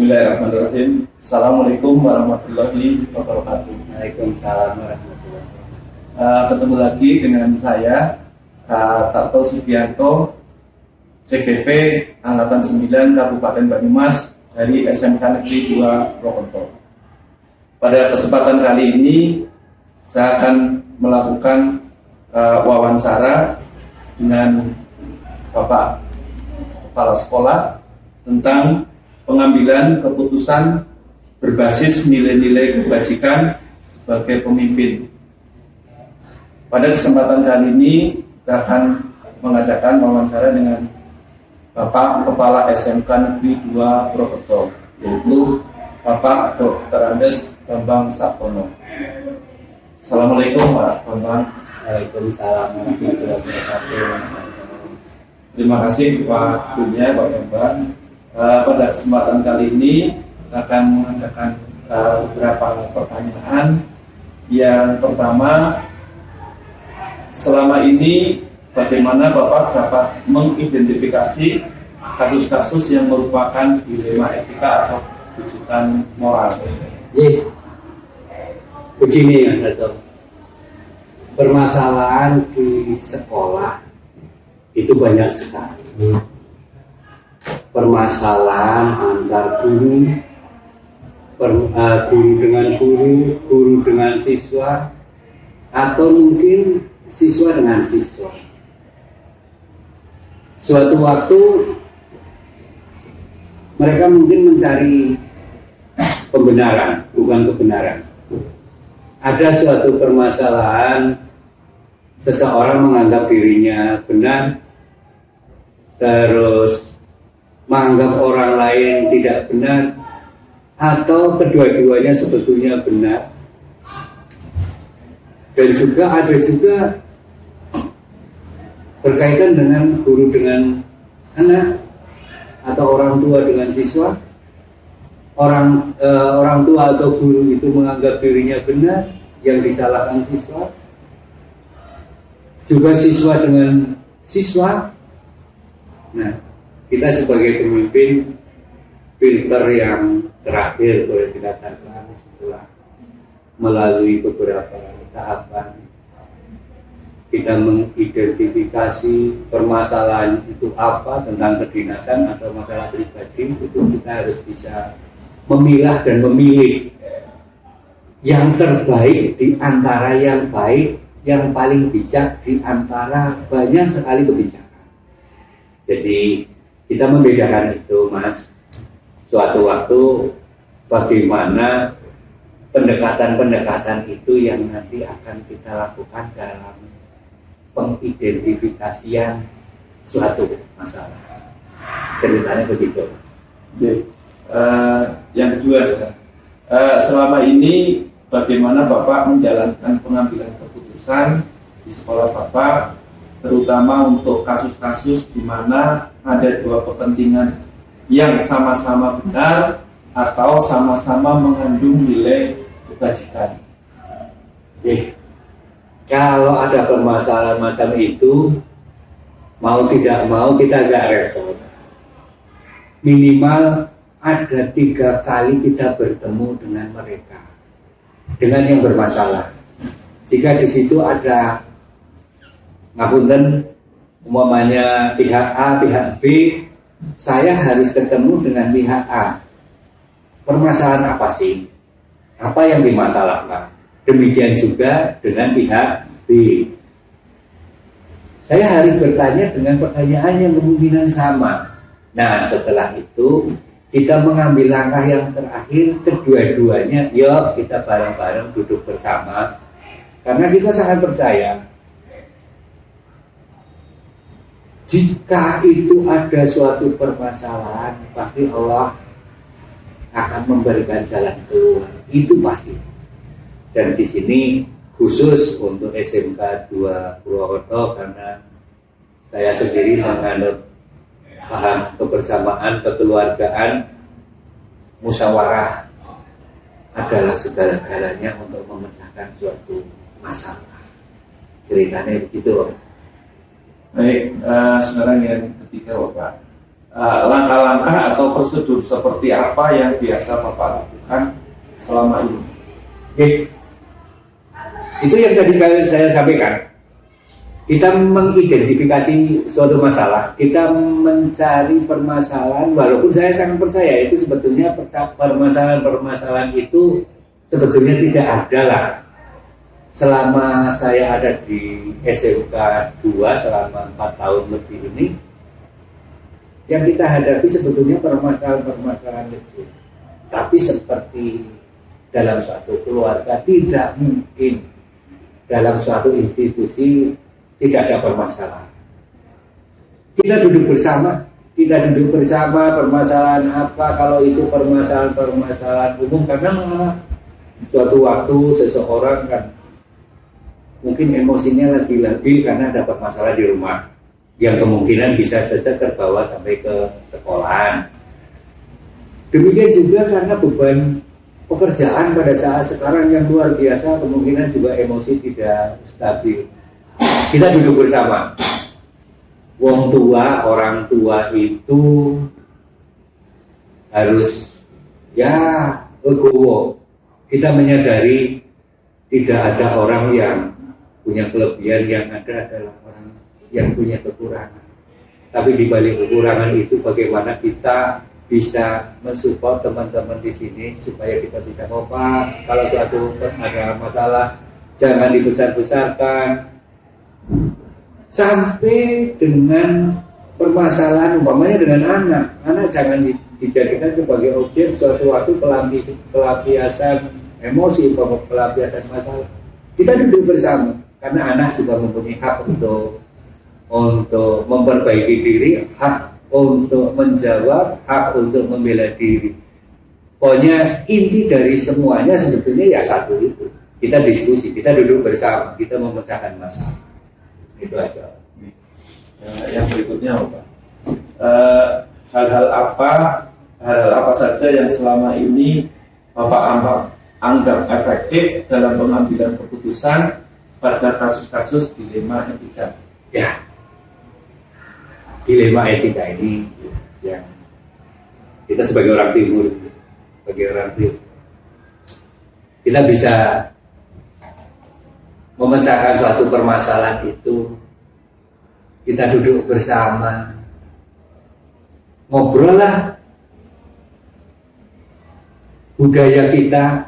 Bismillahirrahmanirrahim. Assalamualaikum warahmatullahi wabarakatuh. Waalaikumsalam warahmatullahi wabarakatuh. Ketemu lagi dengan saya, Tarto Sugianto, CGP Angkatan 9 Kabupaten Banyumas dari SMK Negeri 2 Purwokerto. Pada kesempatan kali ini, saya akan melakukan wawancara dengan Bapak Kepala Sekolah tentang pengambilan keputusan berbasis nilai-nilai kebajikan sebagai pemimpin. Pada kesempatan kali ini kita akan mengadakan wawancara dengan Bapak Kepala SMK Negeri 2 Purwokerto, yaitu Bapak Dr. Andes Bambang Sapono. Assalamualaikum Pak Bambang. Waalaikumsalam warahmatullahi wabarakatuh. Terima kasih Pak Dunia, Pak Bambang. Pada kesempatan kali ini akan mengadakan beberapa pertanyaan. Yang pertama, selama ini bagaimana Bapak dapat mengidentifikasi kasus-kasus yang merupakan dilema etika atau rujukan moral? Begini ya, Dato. Permasalahan di sekolah itu banyak sekali. Permasalahan antar guru, guru dengan guru, guru dengan siswa, atau mungkin siswa dengan siswa. Suatu waktu mereka mungkin mencari pembenaran, bukan kebenaran. Ada suatu permasalahan, seseorang menganggap dirinya benar, terus menganggap orang lain tidak benar, atau kedua-duanya sebetulnya benar. Dan juga ada juga berkaitan dengan guru dengan anak, atau orang tua dengan siswa. Orang tua atau guru itu menganggap dirinya benar, yang disalahkan siswa. Juga siswa dengan siswa. Nah, kita sebagai pemimpin, filter yang terakhir boleh dikatakan setelah melalui beberapa tahapan, kita mengidentifikasi permasalahan itu apa, tentang kedinasan atau masalah pribadi, itu kita harus bisa memilah dan memilih yang terbaik di antara yang baik, yang paling bijak di antara banyak sekali kebijakan. Jadi kita membedakan itu, Mas. Suatu waktu bagaimana pendekatan-pendekatan itu yang nanti akan kita lakukan dalam pengidentifikasian suatu masalah. Ceritanya begitu, Mas. Yang kedua, selama ini bagaimana Bapak menjalankan pengambilan keputusan di sekolah Bapak, terutama untuk kasus-kasus di mana ada dua kepentingan yang sama-sama benar atau sama-sama mengandung nilai kebajikan? Kalau ada permasalahan macam itu, mau tidak mau kita agak repot. Minimal ada 3 kali kita bertemu dengan mereka, dengan yang bermasalah. Jika di situ ada, ngapunten, umpamanya pihak A, pihak B, saya harus ketemu dengan pihak A. Permasalahan apa sih? Apa yang dimasalahkan? Demikian juga dengan pihak B. Saya harus bertanya dengan pertanyaan yang kemungkinan sama. Nah, setelah itu kita mengambil langkah yang terakhir, kedua-duanya, yuk kita bareng-bareng duduk bersama. Karena kita sangat percaya, jika itu ada suatu permasalahan, pasti Allah akan memberikan jalan keluar. Itu pasti. Dan di sini khusus untuk SMK 2 Purwokerto, karena saya sendiri menganut paham kebersamaan, kekeluargaan, musyawarah adalah segala-galanya untuk memecahkan suatu masalah. Ceritanya begitu. Baik, sekarang yang ketiga Bapak, langkah-langkah atau prosedur seperti apa yang biasa Bapak lakukan selama ini? Oke. Itu yang tadi saya sampaikan. Kita mengidentifikasi suatu masalah, kita mencari permasalahan, walaupun saya sangat percaya itu sebetulnya permasalahan itu sebetulnya tidak ada lah. Selama saya ada di SMK 2 selama 4 tahun lebih ini, yang kita hadapi sebetulnya permasalahan kecil. Tapi seperti dalam suatu keluarga tidak mungkin dalam suatu institusi tidak ada permasalahan. Kita duduk bersama permasalahan apa, kalau itu permasalahan umum, karena suatu waktu seseorang kan mungkin emosinya lagi labil karena dapat masalah di rumah yang kemungkinan bisa saja terbawa sampai ke sekolahan. Demikian juga karena beban pekerjaan pada saat sekarang yang luar biasa, kemungkinan juga emosi tidak stabil. Kita duduk bersama. Orang tua itu harus legowo. Kita menyadari tidak ada orang yang punya kelebihan, yang ada adalah orang yang punya kekurangan. Tapi di balik kekurangan itu bagaimana kita bisa mensupport teman-teman di sini supaya kita bisa kompak. Kalau suatu ada masalah jangan dibesar-besarkan. Sampai dengan permasalahan umpamanya dengan anak jangan dijadikan sebagai objek suatu waktu pelampiasan emosi, pelampiasan masalah. Kita duduk bersama karena anak juga mempunyai hak untuk memperbaiki diri, hak untuk menjawab, hak untuk membela diri. Pokoknya inti dari semuanya sebetulnya ya satu itu. Kita diskusi, kita duduk bersama, kita memecahkan masalah. Itu aja. Yang berikutnya Pak, hal-hal apa saja yang selama ini Bapak anggap efektif dalam pengambilan keputusan pada kasus-kasus dilema etika? Ya, dilema etika ini yang kita sebagai orang timur, kita bisa memecahkan suatu permasalahan itu, kita duduk bersama, ngobrol lah budaya kita,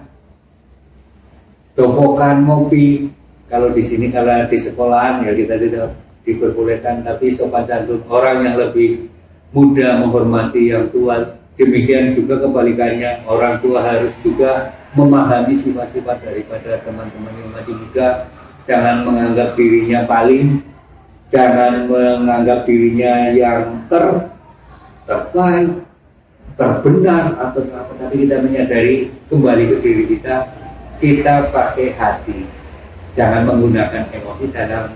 tokokan ngopi. Kalau di sini, kalau di sekolahan ya kita tidak diperbolehkan, tapi sopan santun, orang yang lebih muda menghormati yang tua. Demikian juga kebalikannya, orang tua harus juga memahami sifat-sifat daripada teman-teman yang masih muda. Jangan menganggap dirinya paling, jangan menganggap dirinya yang terbaik, terbenar atau apa, tapi kita menyadari kembali ke diri kita pakai hati, jangan menggunakan emosi dalam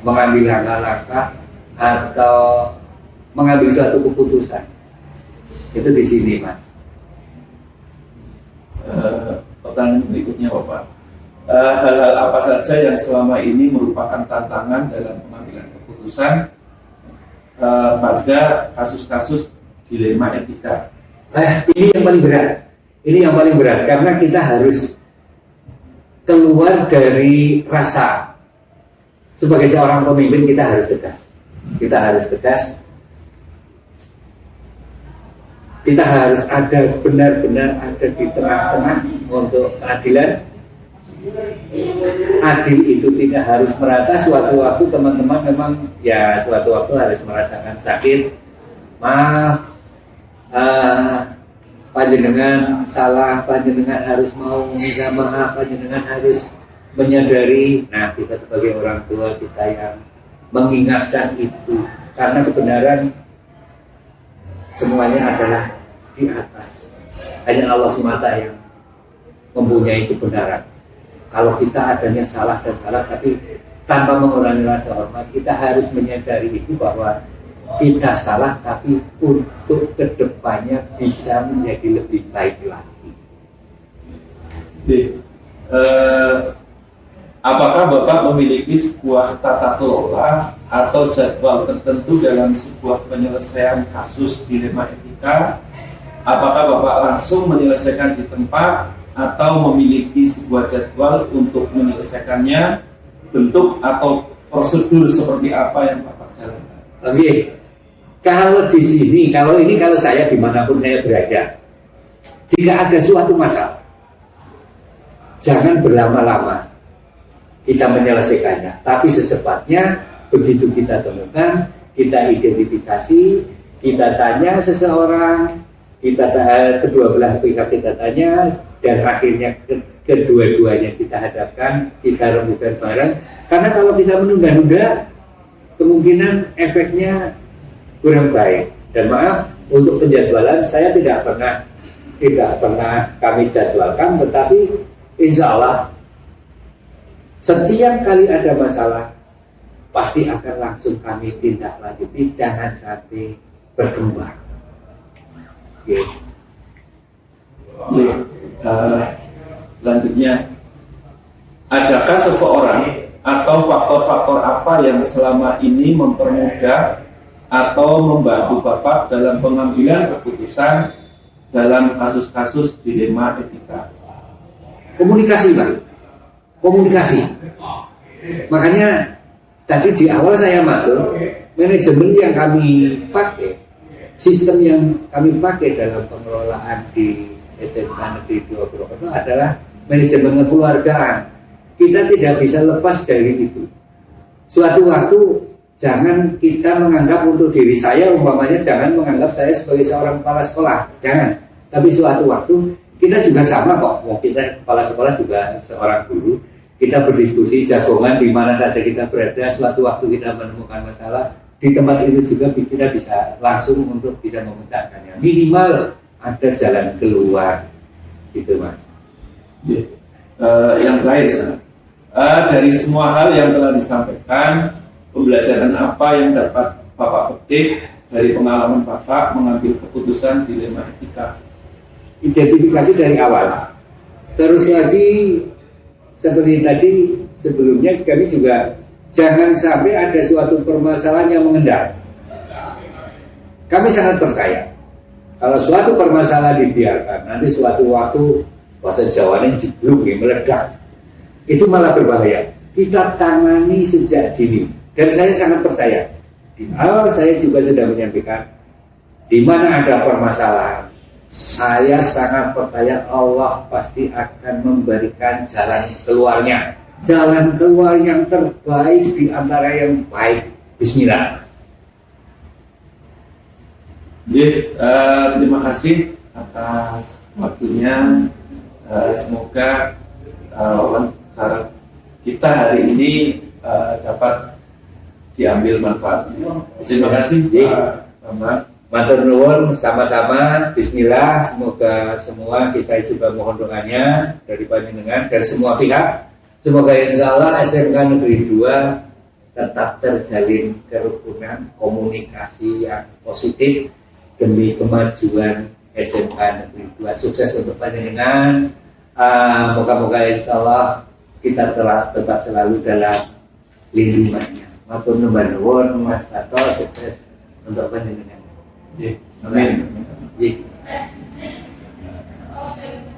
mengambil langkah-langkah atau mengambil suatu keputusan. Itu di sini, Mas. Pertanyaan berikutnya Bapak, hal-hal apa saja yang selama ini merupakan tantangan dalam pengambilan keputusan pada kasus-kasus dilema etika? Ini yang paling berat karena kita harus keluar dari rasa. Sebagai seorang pemimpin kita harus tegas, kita harus ada benar-benar ada di tengah-tengah untuk keadilan. Adil itu tidak harus merata. Suatu waktu teman-teman memang ya suatu waktu harus merasakan sakit, maaf, panjenengan salah, panjenengan harus mau minta maaf, panjenengan harus menyadari. Nah, kita sebagai orang tua kita yang mengingatkan itu, karena kebenaran semuanya adalah di atas. Hanya Allah semata yang mempunyai kebenaran. Kalau kita adanya salah dan salah, tapi tanpa mengurangi rasa hormat, kita harus menyadari itu bahwa kita salah, tapi untuk kedepannya bisa menjadi lebih baik lagi. apakah Bapak memiliki sebuah tata kelola atau jadwal tertentu dalam sebuah penyelesaian kasus dilema etika? Apakah Bapak langsung menyelesaikan di tempat atau memiliki sebuah jadwal untuk menyelesaikannya? Bentuk atau prosedur seperti apa yang Bapak jalankan? Oke, kalau di sini, kalau saya dimanapun saya berada, jika ada suatu masalah, jangan berlama-lama kita menyelesaikannya, tapi secepatnya begitu kita temukan, kita identifikasi, kita tanya seseorang, kedua belah pihak kita tanya, dan akhirnya kedua-duanya kita hadapkan, kita rembukan bareng. Karena kalau kita menunda-nunda, kemungkinan efeknya kurang baik. Dan maaf, untuk penjadwalan saya tidak pernah kami jadwalkan, tetapi insya Allah setiap kali ada masalah pasti akan langsung kami tindak lanjuti, jangan sampai berkembang. Okay. Selanjutnya, adakah seseorang atau faktor-faktor apa yang selama ini mempermudah atau membantu Bapak dalam pengambilan keputusan dalam kasus-kasus dilema etika? Komunikasi, Pak. Komunikasi. Makanya tadi di awal saya matur, manajemen yang kami pakai, sistem yang kami pakai dalam pengelolaan di SMK Negeri 2 Purwokerto adalah manajemen kekeluargaan. Kita tidak bisa lepas dari itu. Suatu waktu jangan kita menganggap untuk diri saya, umpamanya jangan menganggap saya sebagai seorang kepala sekolah, jangan. Tapi suatu waktu kita juga sama kok. Kita kepala sekolah juga seorang guru. Kita berdiskusi jagongan di mana saja kita berada. Suatu waktu kita menemukan masalah, di tempat itu juga kita bisa langsung untuk bisa memecahkannya. Minimal ada jalan keluar, gitu Mas. Yang terakhir, dari semua hal yang telah disampaikan, pembelajaran apa yang dapat Bapak petik dari pengalaman Bapak mengambil keputusan dilema etika? Identifikasi dari awal. Terus lagi seperti tadi sebelumnya kami juga jangan sampai ada suatu permasalahan yang mengendap. Kami sangat percaya kalau suatu permasalahan dibiarkan, nanti suatu waktu bahasa Jawanya jeblok, meledak, itu malah berbahaya. Kita tangani sejak dini, dan saya sangat percaya. Di awal saya juga sudah menyampaikan, di mana ada permasalahan, saya sangat percaya Allah pasti akan memberikan jalan keluarnya. Jalan keluar yang terbaik di antara yang baik. Bismillah. Terima kasih atas waktunya. Semoga wawancara kita hari ini dapat diambil manfaatnya. Terima kasih Pak Bambang. Matur nuwun, sama-sama. Bismillah. Semoga semua kita juga mohon doanya dari panjenengan dan semua pihak. Semoga insya Allah SMK Negeri 2 tetap terjalin kerukunan, komunikasi yang positif demi kemajuan SMK Negeri 2. Sukses untuk panjenengan. Moga-moga insya Allah kita telah tetap selalu dalam lindungannya. Matur nuwun Mas Tato, sukses untuk panjenengan. Amin.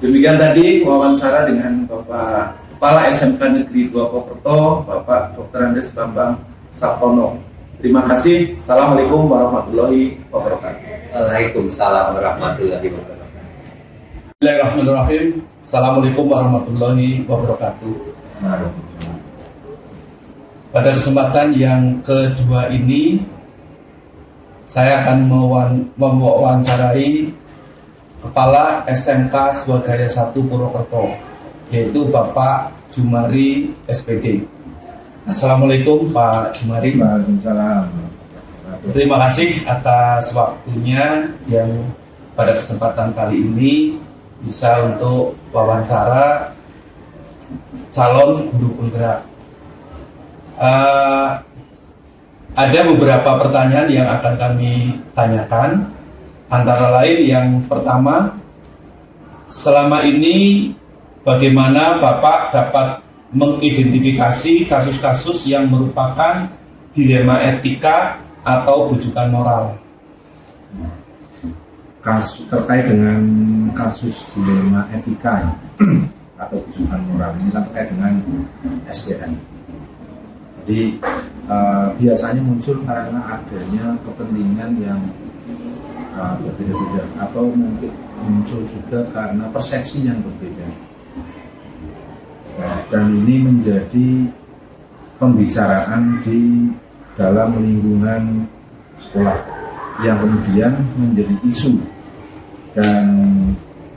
Demikian tadi wawancara dengan Bapak Kepala SMK Negeri 2 Purwokerto, Bapak Dr. Andes Bambang Sapono. Terima kasih. Assalamualaikum warahmatullahi wabarakatuh. Waalaikumsalam warahmatullahi wabarakatuh. Bismillahirrahmanirrahim. Assalamualaikum warahmatullahi wabarakatuh. Pada kesempatan yang kedua ini, saya akan mewawancarai Kepala SMK Swadaya 1 Purwokerto, yaitu Bapak Jumari SPD. Assalamualaikum Pak Jumari. Waalaikumsalam. Terima kasih atas waktunya yang pada kesempatan kali ini bisa untuk wawancara calon guru penggerak. Ada beberapa pertanyaan yang akan kami tanyakan. Antara lain yang pertama, selama ini bagaimana Bapak dapat mengidentifikasi kasus-kasus yang merupakan dilema etika atau rujukan moral. Terkait dengan kasus dilema etika atau rujukan moral ini kan terkait dengan SDM. Jadi biasanya muncul karena adanya kepentingan yang berbeda-beda atau mungkin muncul juga karena persepsi yang berbeda. Dan ini menjadi pembicaraan di dalam lingkungan sekolah yang kemudian menjadi isu dan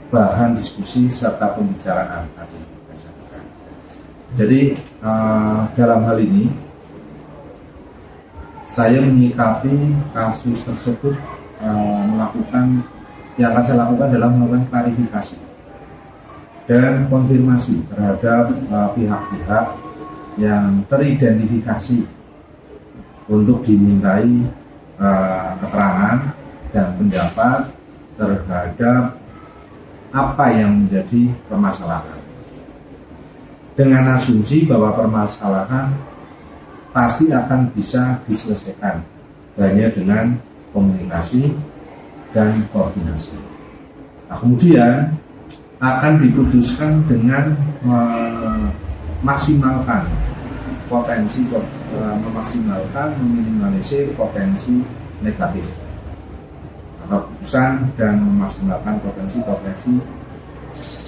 bahan diskusi serta pembicaraan tadi. Jadi dalam hal ini saya menyikapi kasus tersebut yang akan saya lakukan adalah melakukan klarifikasi dan konfirmasi terhadap pihak-pihak yang teridentifikasi untuk dimintai keterangan dan pendapat terhadap apa yang menjadi permasalahan, dengan asumsi bahwa permasalahan pasti akan bisa diselesaikan hanya dengan komunikasi dan koordinasi. Nah, kemudian akan diputuskan dengan memaksimalkan meminimalisir potensi negatif keputusan dan memaksimalkan potensi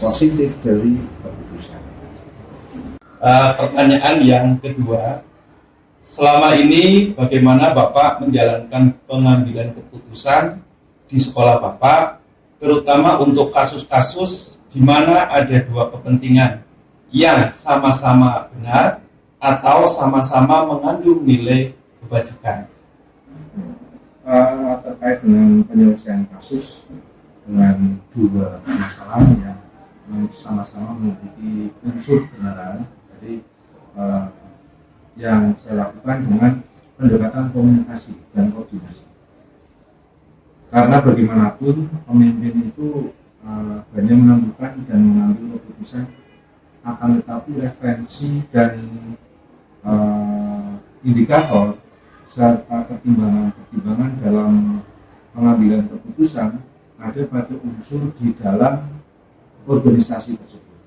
positif dari keputusan. Pertanyaan yang kedua, selama ini bagaimana Bapak menjalankan pengambilan keputusan di sekolah Bapak, terutama untuk kasus-kasus di mana ada dua kepentingan yang sama-sama benar atau sama-sama mengandung nilai kebajikan? Terkait dengan penyelesaian kasus dengan dua masalah yang sama-sama memiliki unsur kebenaran, jadi yang saya lakukan dengan pendekatan komunikasi dan koordinasi. Karena bagaimanapun pemimpin itu hanya menentukan dan mengambil keputusan, akan tetapi referensi dan indikator serta pertimbangan dalam pengambilan keputusan ada pada unsur di dalam organisasi tersebut,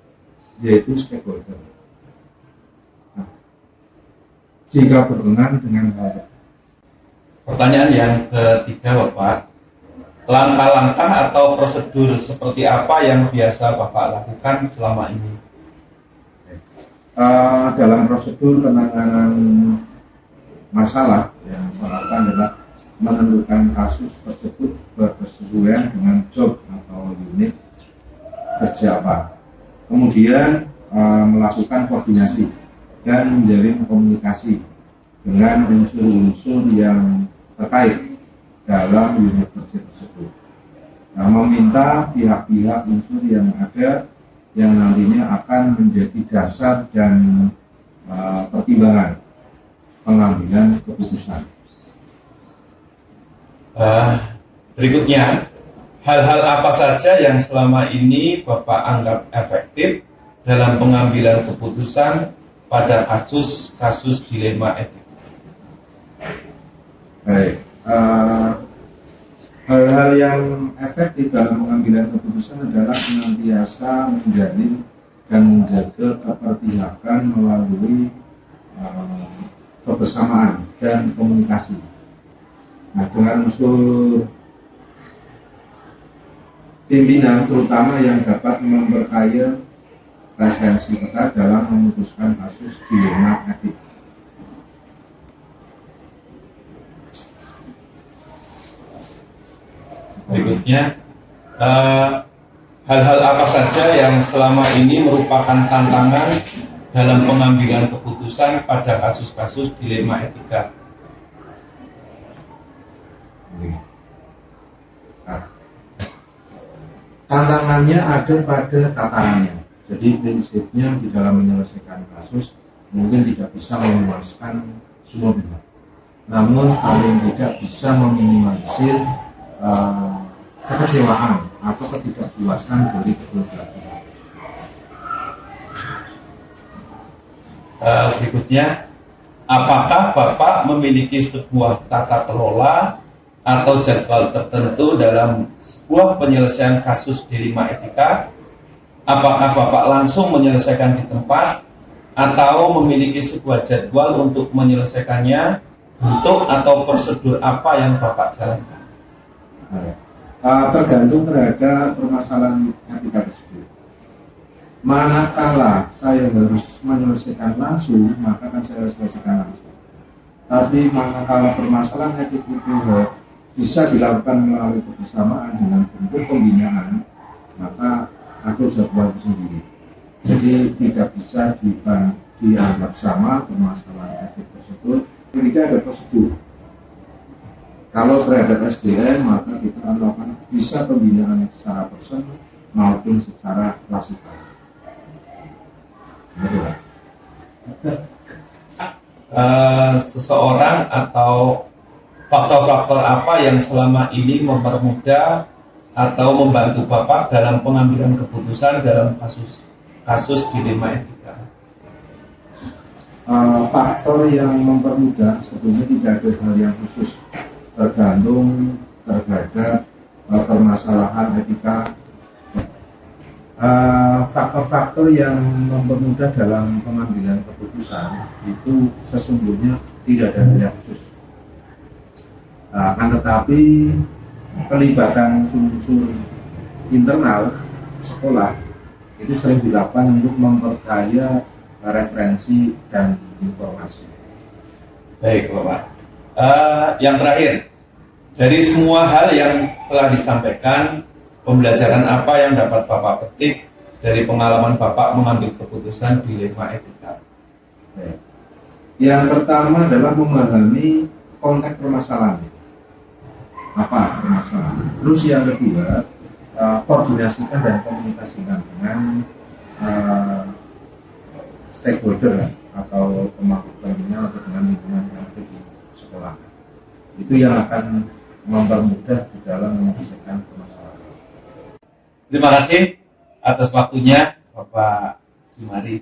yaitu stakeholder. Nah, jika berkenan dengan hal. Pertanyaan yang ketiga Bapak, langkah-langkah atau prosedur seperti apa yang biasa Bapak lakukan selama ini? Dalam prosedur penanganan masalah yang saya lakukan adalah menentukan kasus tersebut berkesesuaian dengan job atau unit kerja apa. Kemudian melakukan koordinasi dan menjalin komunikasi dengan unsur-unsur yang terkait dalam unit kerja tersebut. Nah, meminta pihak-pihak unsur yang ada yang nantinya akan menjadi dasar dan pertimbangan pengambilan keputusan. Berikutnya, hal-hal apa saja yang selama ini Bapak anggap efektif dalam pengambilan keputusan pada kasus-kasus dilema etik? Baik, hal-hal yang efektif dalam pengambilan keputusan adalah senantiasa menjalin dan menjaga keberpihakan melalui kebersamaan dan komunikasi. Nah, dengan unsur pimpinan terutama yang dapat memperkaya referensi kita dalam memutuskan kasus dilema etik. Berikutnya, hal-hal apa saja yang selama ini merupakan tantangan dalam pengambilan keputusan pada kasus-kasus dilema etika? Nah, tantangannya ada pada tatarannya. Jadi prinsipnya di dalam menyelesaikan kasus mungkin tidak bisa memuaskan semua pihak, namun paling tidak bisa meminimalisir kekecewaan atau ketidakpuasan dari kedua belah pihak. Berikutnya, apakah Bapak memiliki sebuah tata kelola atau jadwal tertentu dalam sebuah penyelesaian kasus dilema etika? Apakah Bapak langsung menyelesaikan di tempat atau memiliki sebuah jadwal untuk menyelesaikannya, bentuk atau prosedur apa yang Bapak jalankan? Tergantung terhadap permasalahan etika tersebut. Manakala saya harus menyelesaikan langsung, maka akan saya selesaikan langsung. Tapi manakala permasalahan etik itu bisa dilakukan melalui kebersamaan dengan bentuk pembinaan, maka ada jadwal sendiri. Jadi tidak bisa dianggap sama permasalahan etik tersebut. Tidak ada prosedur. Kalau terhadap SDM, maka kita akan melakukan bisa pembinaan secara personal maupun secara klasikal. Seseorang atau faktor-faktor apa yang selama ini mempermudah atau membantu Bapak dalam pengambilan keputusan dalam kasus dilema etika? Faktor yang mempermudah sebetulnya tidak ada hal yang khusus, tergantung terhadap permasalahan etika. Faktor-faktor yang mempermudah dalam pengambilan keputusan itu sesungguhnya tidak ada hal yang khusus. Akan tetapi pelibatan unsur internal sekolah itu sering dilakukan untuk memperkaya referensi dan informasi. Baik Bapak. Yang terakhir, dari semua hal yang telah disampaikan, pembelajaran apa yang dapat Bapak petik dari pengalaman Bapak mengambil keputusan dilema etika? Yang pertama adalah memahami konteks permasalahan. Apa permasalahan? Terus yang kedua, koordinasikan dan komunikasikan dengan stakeholder atau pemangku kepentingan atau dengan lingkungan yang ada di sekolah. Itu yang akan mempermudah di dalam menyelesaikan permasalahan. Terima kasih atas waktunya Bapak Jumari.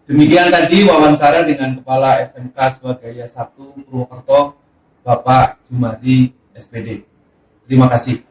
Demikian tadi wawancara dengan Kepala SMK Swadaya 1 Purwokerto, Bapak Jumari SPD. Terima kasih.